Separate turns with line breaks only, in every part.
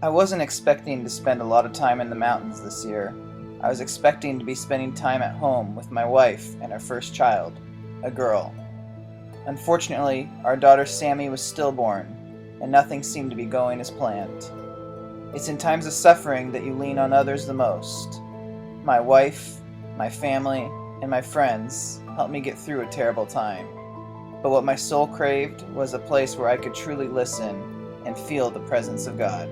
I wasn't expecting to spend a lot of time in the mountains this year. I was expecting to be spending time at home with my wife and our first child, a girl. Unfortunately, our daughter Sammy was stillborn, and nothing seemed to be going as planned. It's in times of suffering that you lean on others the most. My wife, my family, and my friends helped me get through a terrible time. But what my soul craved was a place where I could truly listen and feel the presence of God.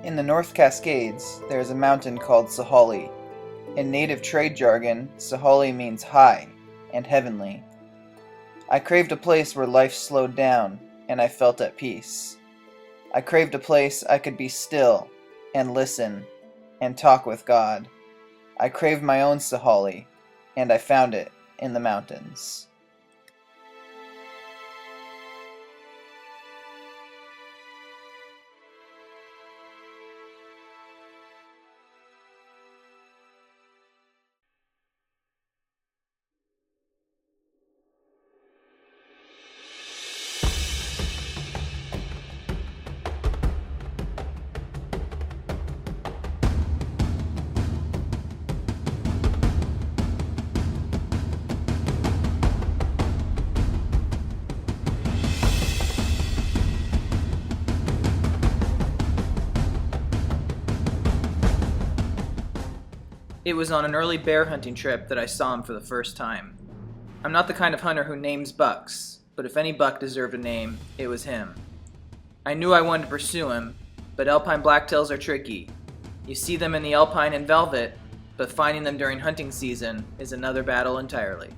In the North Cascades, there is a mountain called Sahale. In native trade jargon, Sahale means high and heavenly. I craved a place where life slowed down and I felt at peace. I craved a place I could be still and listen and talk with God. I craved my own Sahale, and I found it in the mountains. It was on an early bear hunting trip that I saw him for the first time. I'm not the kind of hunter who names bucks, but if any buck deserved a name, it was him. I knew I wanted to pursue him, but Alpine Blacktails are tricky. You see them in the Alpine and Velvet, but finding them during hunting season is another battle entirely.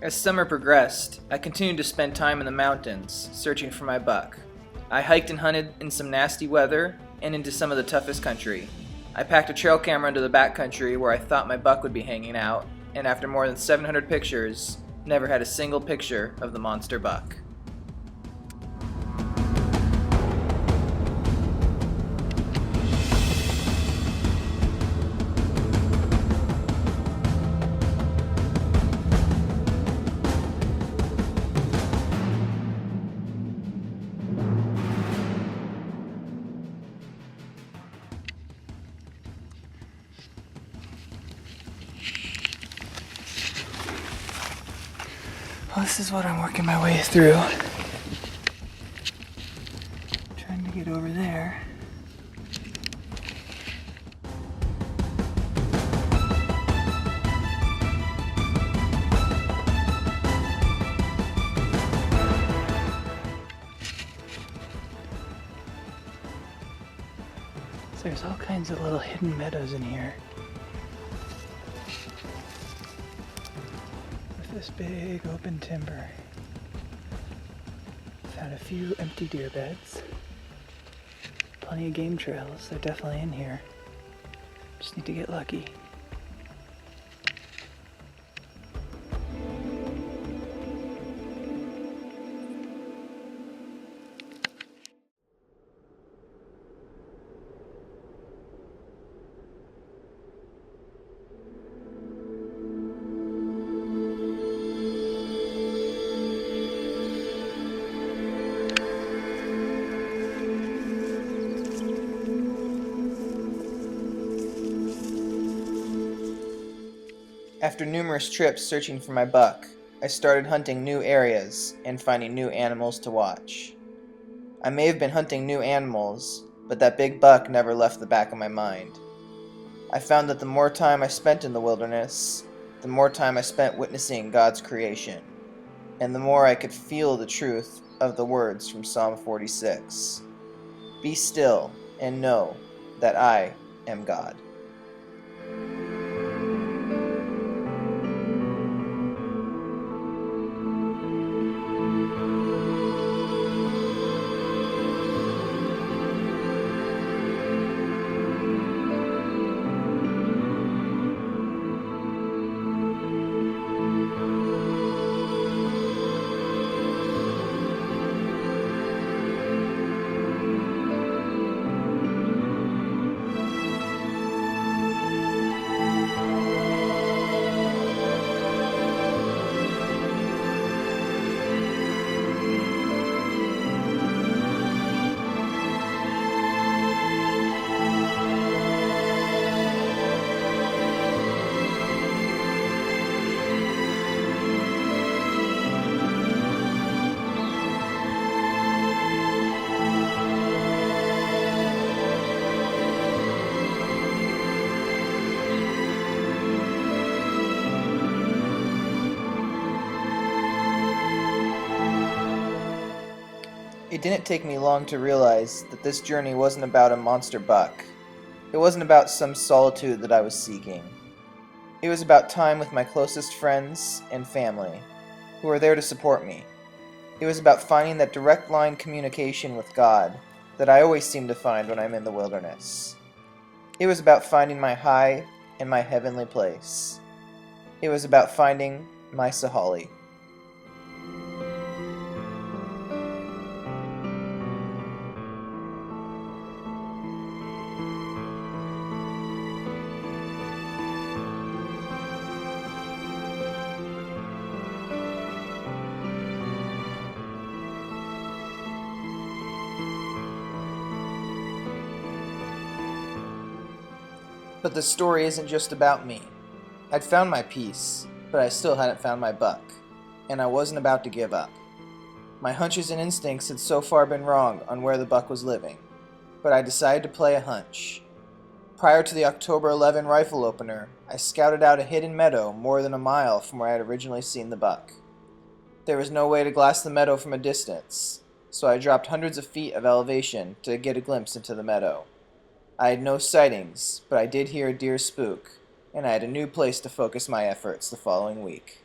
As summer progressed, I continued to spend time in the mountains, searching for my buck. I hiked and hunted in some nasty weather and into some of the toughest country. I packed a trail camera into the backcountry where I thought my buck would be hanging out, and after more than 700 pictures, never had a single picture of the monster buck. Well, this is what I'm working my way through. right over there. So there's all kinds of little hidden meadows in here. With this big open timber. Found a few empty deer beds. Plenty of game trails, they're definitely in here. Just need to get lucky. After numerous trips searching for my buck, I started hunting new areas and finding new animals to watch. I may have been hunting new animals, but that big buck never left the back of my mind. I found that the more time I spent in the wilderness, the more time I spent witnessing God's creation, and the more I could feel the truth of the words from Psalm 46. Be still and know that I am God. It didn't take me long to realize that this journey wasn't about a monster buck. It wasn't about some solitude that I was seeking. It was about time with my closest friends and family, who were there to support me. It was about finding that direct line communication with God that I always seem to find when I'm in the wilderness. It was about finding my high and my heavenly place. It was about finding my Sahale. But the story isn't just about me. I'd found my peace, but I still hadn't found my buck, and I wasn't about to give up. My hunches and instincts had so far been wrong on where the buck was living, but I decided to play a hunch. Prior to the October 11 rifle opener, I scouted out a hidden meadow more than a mile from where I had originally seen the buck. There was no way to glass the meadow from a distance, so I dropped hundreds of feet of elevation to get a glimpse into the meadow. I had no sightings, but I did hear a deer spook, and I had a new place to focus my efforts the following week.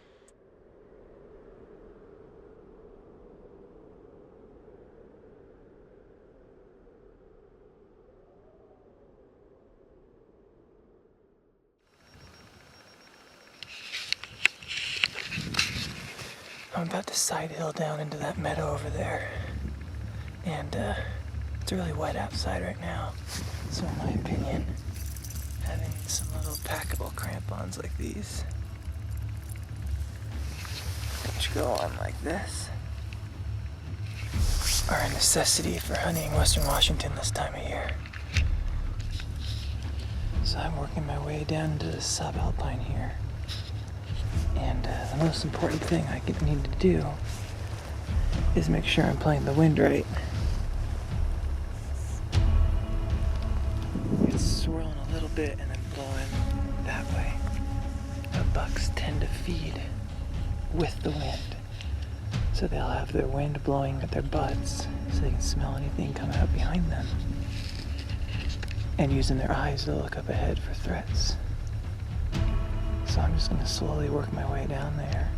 I'm about to side hill down into that meadow over there, and it's really wet outside right now, so in my opinion, having some little packable crampons like these, which go on like this, are a necessity for hunting Western Washington this time of year. So I'm working my way down to the subalpine here, and the most important thing I need to do is make sure I'm playing the wind right. bit and then blowing that way. The bucks tend to feed with the wind. So they'll have their wind blowing at their butts so they can smell anything coming up behind them. And using their eyes to look up ahead for threats. So I'm just going to slowly work my way down there,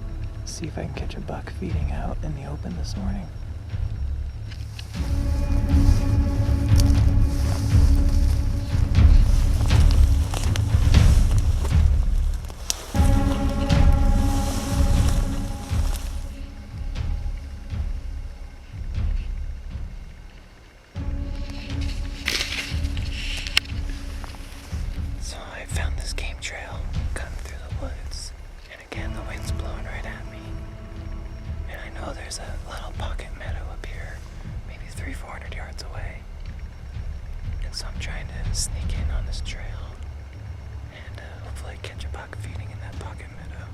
see if I can catch a buck feeding out in the open this morning. So I'm trying to sneak in on this trail and hopefully catch a buck feeding in that pocket meadow.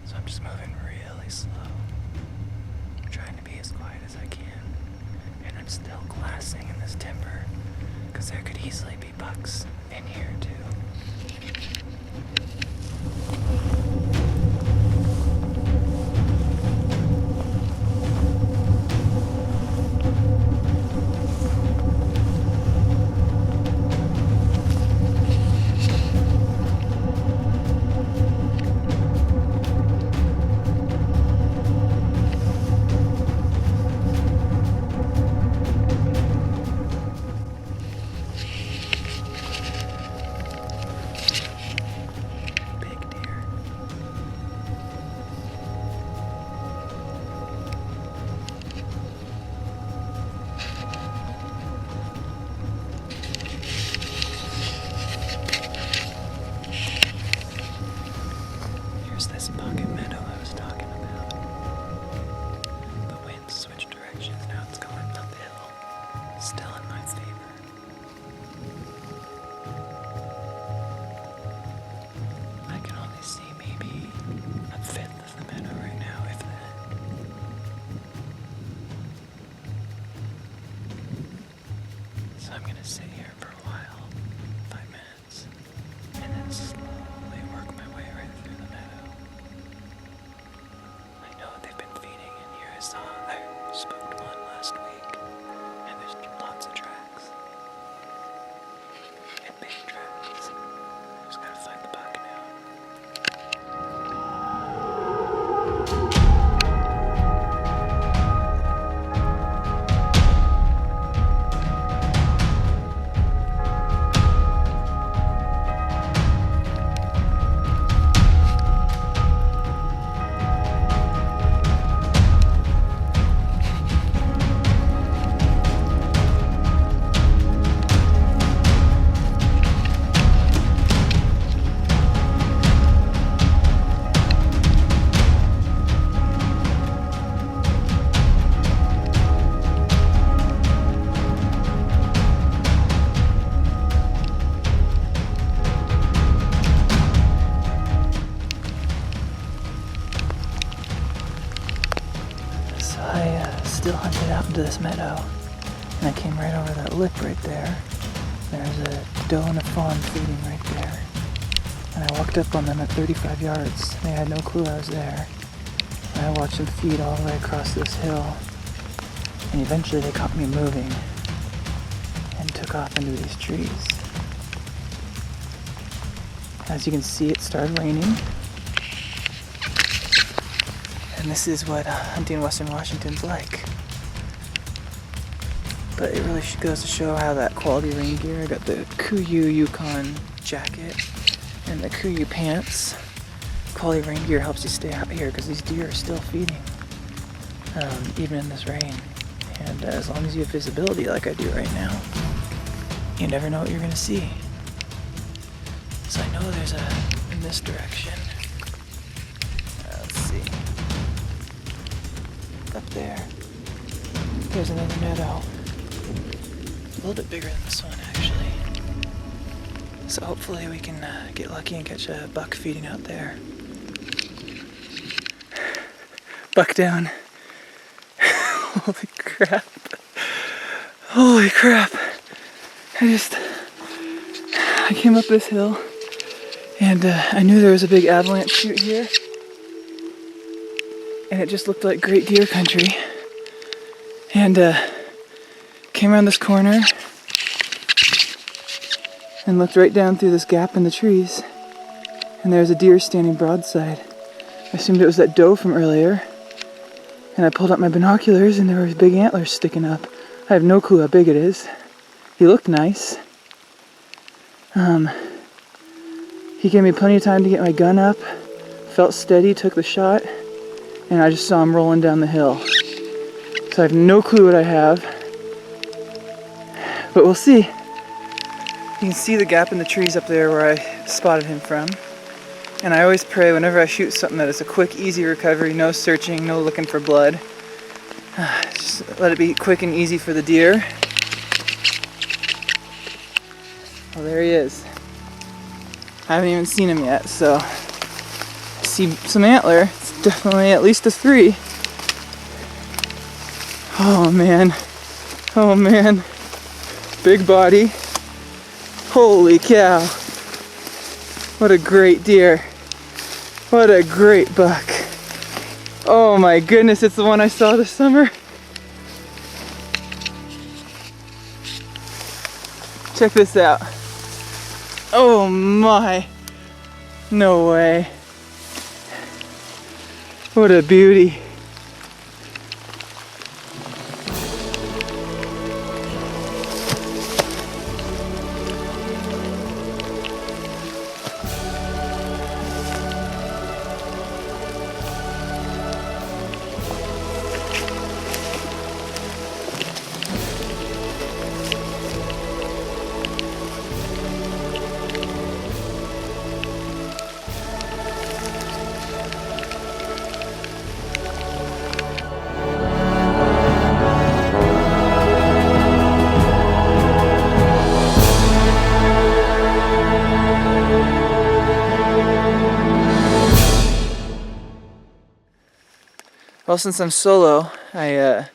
So I'm just moving really slow. I'm trying to be as quiet as I can. And I'm still glassing in this timber because there could easily be bucks in here too. This pocket meadow I was talking about. The wind switched directions, now it's going uphill. Still in my favor. I can only see maybe a fifth of the meadow right now, if that. So I'm gonna sit here for a while, 5 minutes, and then slowly work my way right through the meadow. I spooked one last week, and there's lots of tracks. And big tracks. I just gotta find the buck now. Still hunted out into this meadow, and I came right over that lip right there. There's a doe and a fawn feeding right there, and I walked up on them at 35 yards. They had no clue I was there, and I watched them feed all the way across this hill, and eventually they caught me moving and took off into these trees. As you can see, it started raining. And this is what hunting in Western Washington's like. But it really goes to show how that quality rain gear, I got the Kuiu Yukon jacket and the Kuiu pants. Quality rain gear helps you stay out here because these deer are still feeding, even in this rain. And as long as you have visibility like I do right now, you never know what you're gonna see. So I know there's in this direction. Let's see. Up there, there's another meadow. A little bit bigger than this one, actually. So hopefully we can get lucky and catch a buck feeding out there. Buck down. Holy crap. Holy crap. I
I came up this hill and I knew there was a big avalanche chute here. And it just looked like great deer country. And came around this corner and looked right down through this gap in the trees. And there was a deer standing broadside. I assumed it was that doe from earlier. And I pulled up my binoculars and there were big antlers sticking up. I have no clue how big it is. He looked nice. He gave me plenty of time to get my gun up, felt steady, took the shot, and I just saw him rolling down the hill. So I have no clue what I have, but we'll see. You can see the gap in the trees up there where I spotted him from. And I always pray whenever I shoot something that it's a quick, easy recovery, no searching, no looking for blood. Just let it be quick and easy for the deer. Well, there he is. I haven't even seen him yet, so I see some antler. It's definitely at least a 3. Oh man. Oh man. Big body. Holy cow. What a great deer. What a great buck. Oh my goodness, it's the one I saw this summer. Check this out. Oh my. No way. What a beauty. Well, since I'm solo, I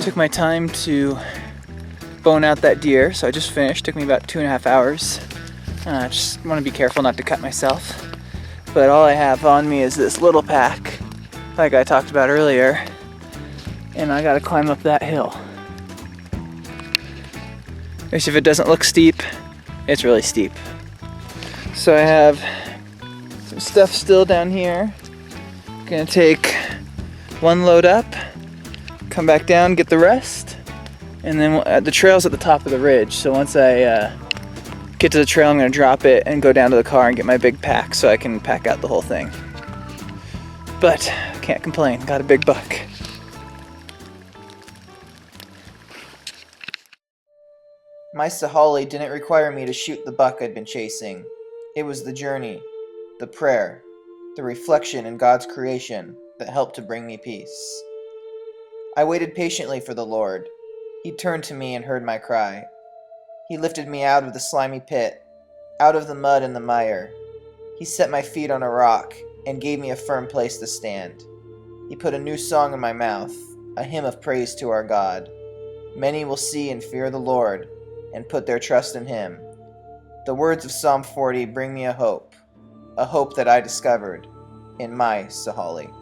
took my time to bone out that deer, so I just finished. Took me about 2.5 hours. Just want to be careful not to cut myself. But all I have on me is this little pack, like I talked about earlier, and I gotta climb up that hill. Which, if it doesn't look steep, it's really steep. So I have some stuff still down here. Gonna take one load up, come back down, get the rest, and then the trail's at the top of the ridge, so once I get to the trail, I'm going to drop it and go down to the car and get my big pack so I can pack out the whole thing. But can't complain, got a big buck.
My Sahale didn't require me to shoot the buck I'd been chasing. It was the journey, the prayer, the reflection in God's creation that helped to bring me peace. I waited patiently for the Lord. He turned to me and heard my cry. He lifted me out of the slimy pit, out of the mud and the mire. He set my feet on a rock and gave me a firm place to stand. He put a new song in my mouth, a hymn of praise to our God. Many will see and fear the Lord and put their trust in Him. The words of Psalm 40 bring me a hope that I discovered in my Sahale.